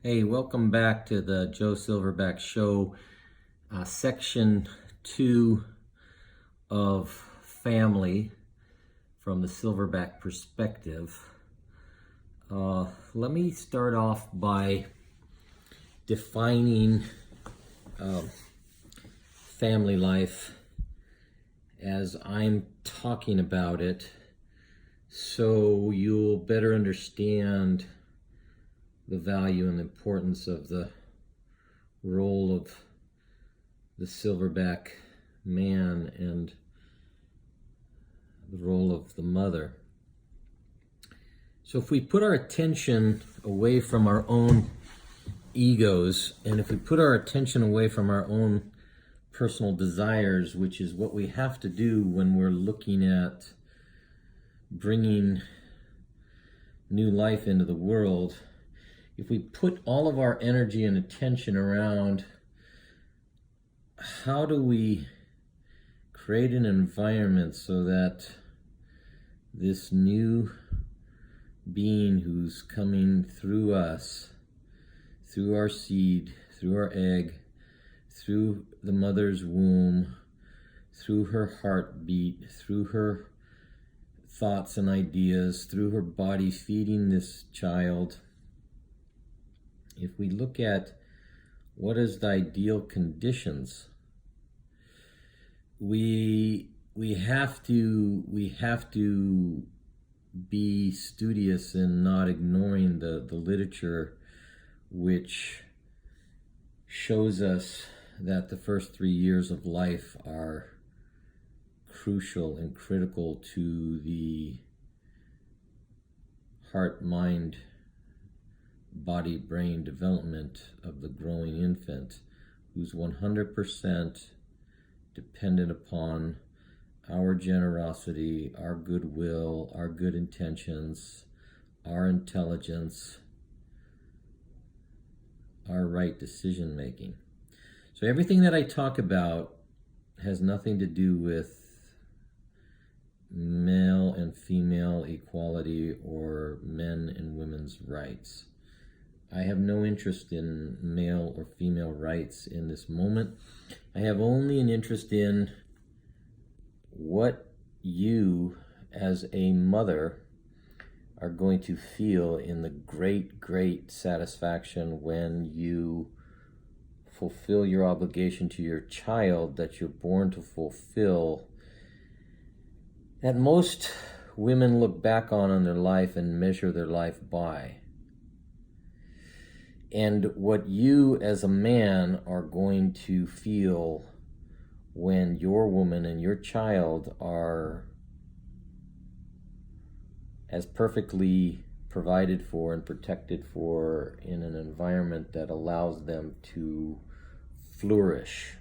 Hey, welcome back to the Joe Silverback Show, section 2 of family from the Silverback perspective. Let me start off by defining family life as I'm talking about it, so you'll better understand the value and importance of the role of the silverback man and the role of the mother. So if we put our attention away from our own egos, and if we put our attention away from our own personal desires, which is what we have to do when we're looking at bringing new life into the world, if we put all of our energy and attention around how do we create an environment so that this new being who's coming through us, through our seed, through our egg, through the mother's womb, through her heartbeat, through her thoughts and ideas, through her body feeding this child, if we look at what is the ideal conditions, we have to be studious in not ignoring the literature which shows us that the first 3 years of life are crucial and critical to the heart, mind, body, brain development of the growing infant, who's 100% dependent upon our generosity, our goodwill, our good intentions, our intelligence, our right decision making. So everything that I talk about has nothing to do with male and female equality or men and women's rights. I have no interest in male or female rights in this moment. I have only an interest in what you as a mother are going to feel in the great satisfaction when you fulfill your obligation to your child that you're born to fulfill, that most women look back on their life and measure their life by. And what you as a man are going to feel when your woman and your child are as perfectly provided for and protected for in an environment that allows them to flourish.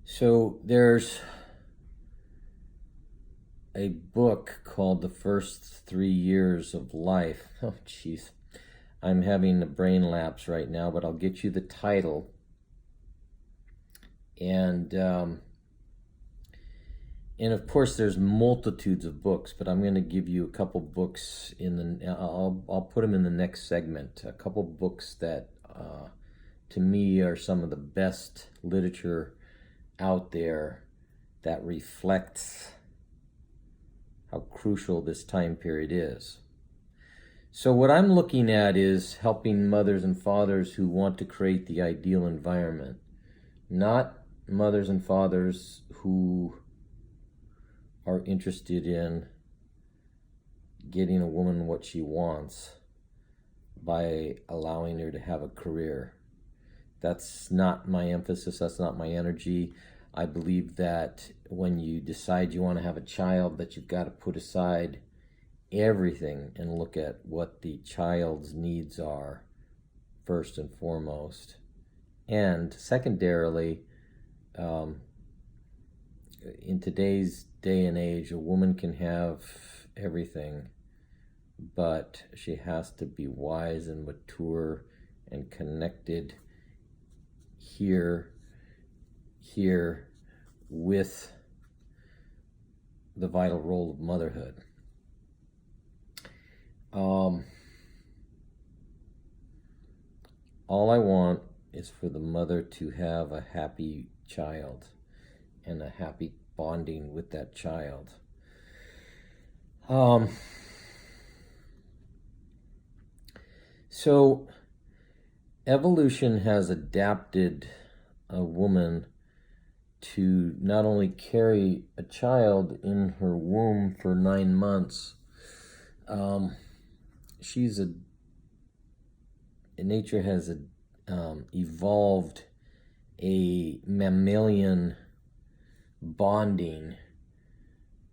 So there's a book called The First 3 Years of Life. Oh, jeez. I'm having a brain lapse right now, but I'll get you the title. And of course, there's multitudes of books, but I'm going to give you a couple books I'll put them in the next segment. A couple books that, to me, are some of the best literature out there that reflects how crucial this time period is. So what I'm looking at is helping mothers and fathers who want to create the ideal environment, not mothers and fathers who are interested in getting a woman what she wants by allowing her to have a career. That's not my emphasis, that's not my energy. I believe that when you decide you want to have a child, that you've got to put aside everything and look at what the child's needs are first and foremost. And secondarily, in today's day and age, a woman can have everything, but she has to be wise and mature and connected here with the vital role of motherhood. all I want is for the mother to have a happy child and a happy bonding with that child. So evolution has adapted a woman to not only carry a child in her womb for 9 months. Nature has evolved a mammalian bonding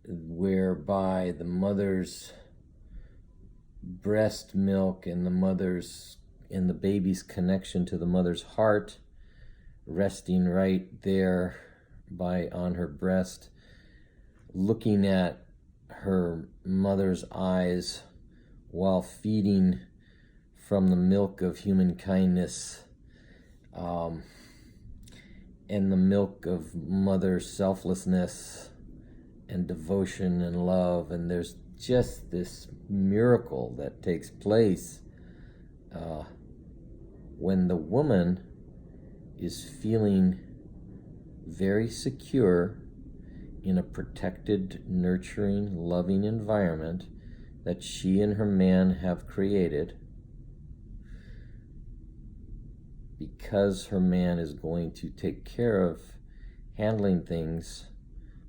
whereby the mother's breast milk and the baby's connection to the mother's heart resting right there on her breast, looking at her mother's eyes while feeding from the milk of human kindness, and the milk of mother's selflessness and devotion and love. And there's just this miracle that takes place when the woman is feeling very secure in a protected, nurturing, loving environment that she and her man have created, because her man is going to take care of handling things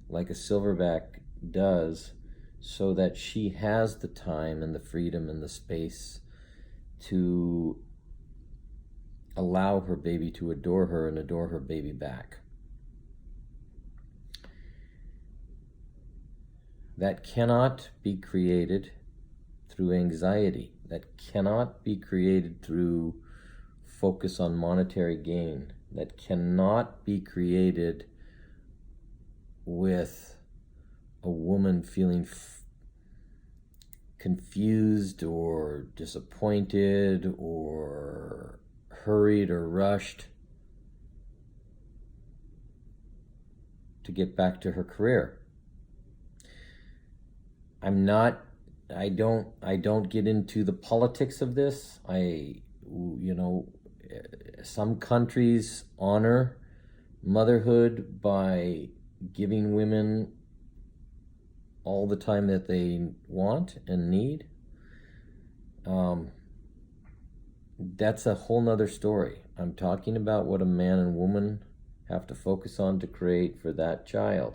like a silverback does, so that she has the time and the freedom and the space to allow her baby to adore her and adore her baby back. That cannot be created through anxiety. That cannot be created through focus on monetary gain. That cannot be created with a woman feeling confused or disappointed or hurried or rushed to get back to her career. I don't get into the politics of this. Some countries honor motherhood by giving women all the time that they want and need. That's a whole nother story. I'm talking about what a man and woman have to focus on to create for that child.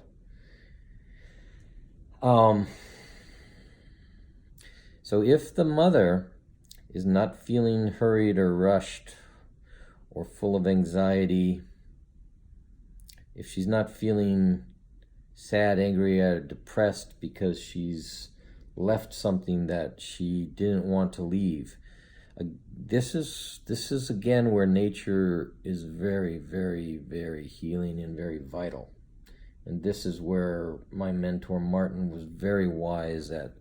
So if the mother is not feeling hurried or rushed or full of anxiety, if she's not feeling sad, angry, or depressed because she's left something that she didn't want to leave, this is again where nature is very, very, very healing and very vital. And this is where my mentor Martin was very wise at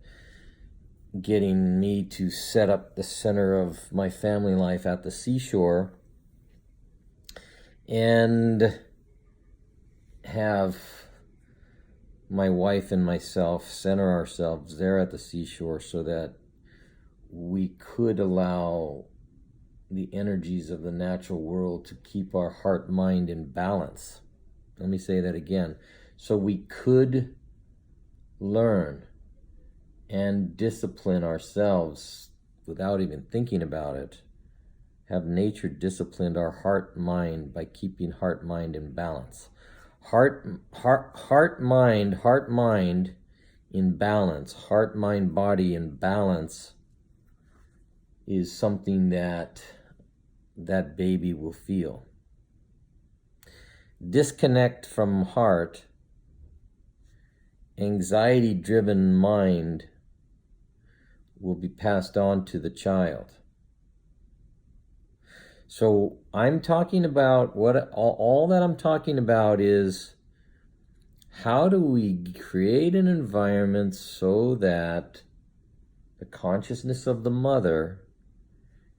getting me to set up the center of my family life at the seashore and have my wife and myself center ourselves there at the seashore so that we could allow the energies of the natural world to keep our heart, mind in balance. Let me say that again. So we could learn and discipline ourselves without even thinking about it. Have nature disciplined our heart, mind by keeping heart, mind in balance. Heart, mind in balance. Heart, mind, body in balance is something that baby will feel. Disconnect from heart, anxiety-driven mind will be passed on to the child. So I'm talking about all that I'm talking about is how do we create an environment so that the consciousness of the mother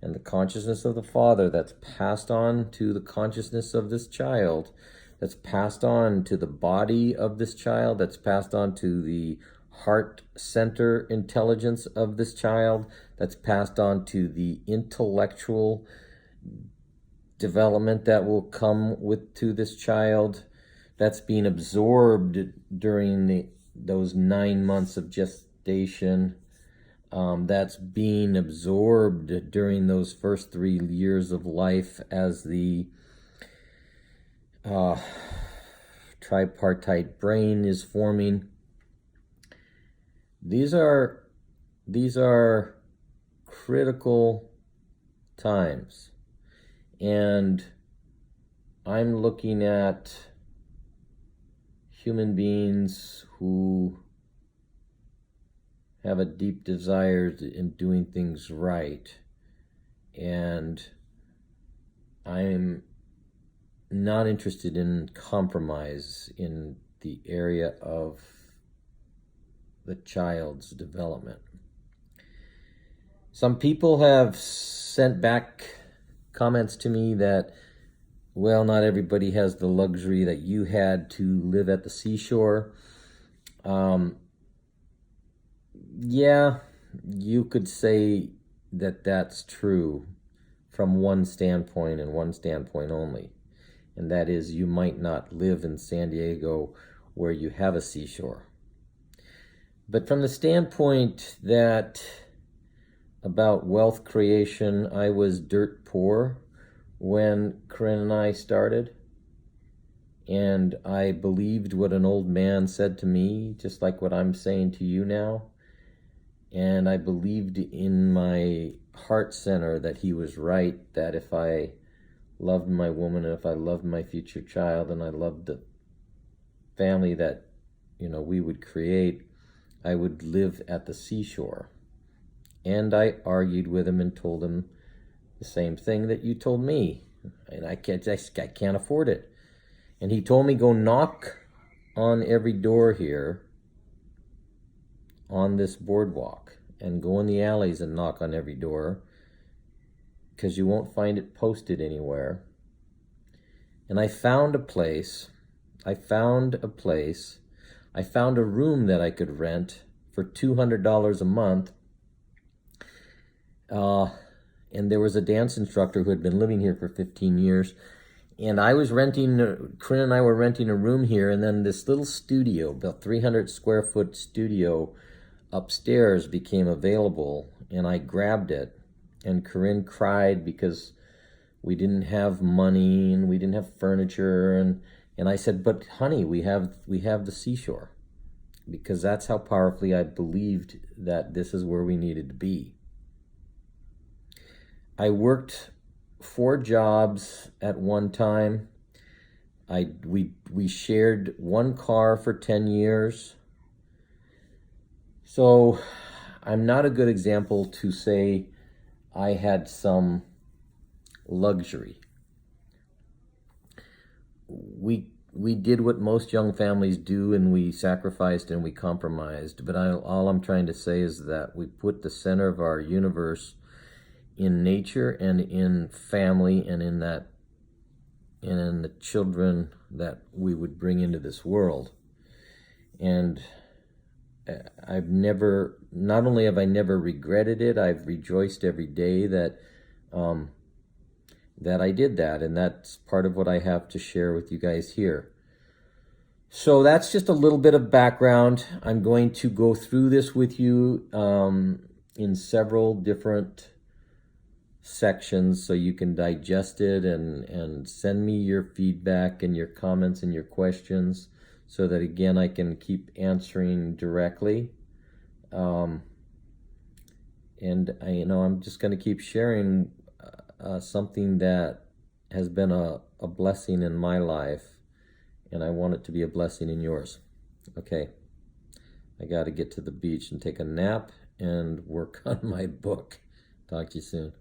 and the consciousness of the father that's passed on to the consciousness of this child, that's passed on to the body of this child, that's passed on to the heart center intelligence of this child, that's passed on to the intellectual development that will come to this child that's being absorbed during those 9 months of gestation, that's being absorbed during those first 3 years of life as the tripartite brain is forming. These are critical times, and I'm looking at human beings who have a deep desire in doing things right, and I'm not interested in compromise in the area of the child's development. Some people have sent back comments to me that, well, not everybody has the luxury that you had to live at the seashore. Yeah, you could say that that's true from one standpoint and one standpoint only. And that is, you might not live in San Diego where you have a seashore. But from the standpoint that about wealth creation, I was dirt poor when Corinne and I started. And I believed what an old man said to me, just like what I'm saying to you now. And I believed in my heart center that he was right, that if I loved my woman, and if I loved my future child, and I loved the family that, we would create, I would live at the seashore. And I argued with him and told him the same thing that you told me. And I can't afford it. And he told me, go knock on every door here on this boardwalk, and go in the alleys and knock on every door, because you won't find it posted anywhere. And I found a place. I found a room that I could rent for $200 a month. And there was a dance instructor who had been living here for 15 years. And Corinne and I were renting a room here, and then this little studio, about 300 square foot studio upstairs, became available, and I grabbed it. And Corinne cried because we didn't have money and we didn't have furniture, and I said, but honey, we have the seashore, because that's how powerfully I believed that this is where we needed to be. I worked 4 jobs at one time. We shared one car for 10 years. So I'm not a good example to say I had some luxury. We did what most young families do, and we sacrificed and we compromised. But all I'm trying to say is that we put the center of our universe in nature and in family, and in the children that we would bring into this world. And not only have I never regretted it, I've rejoiced every day that I did that, and that's part of what I have to share with you guys here. So that's just a little bit of background. I'm going to go through this with you in several different sections so you can digest it, and send me your feedback and your comments and your questions, so that again I can keep answering directly. And I'm just going to keep sharing something that has been a blessing in my life, and I want it to be a blessing in yours. Okay, I got to get to the beach and take a nap and work on my book. Talk to you soon.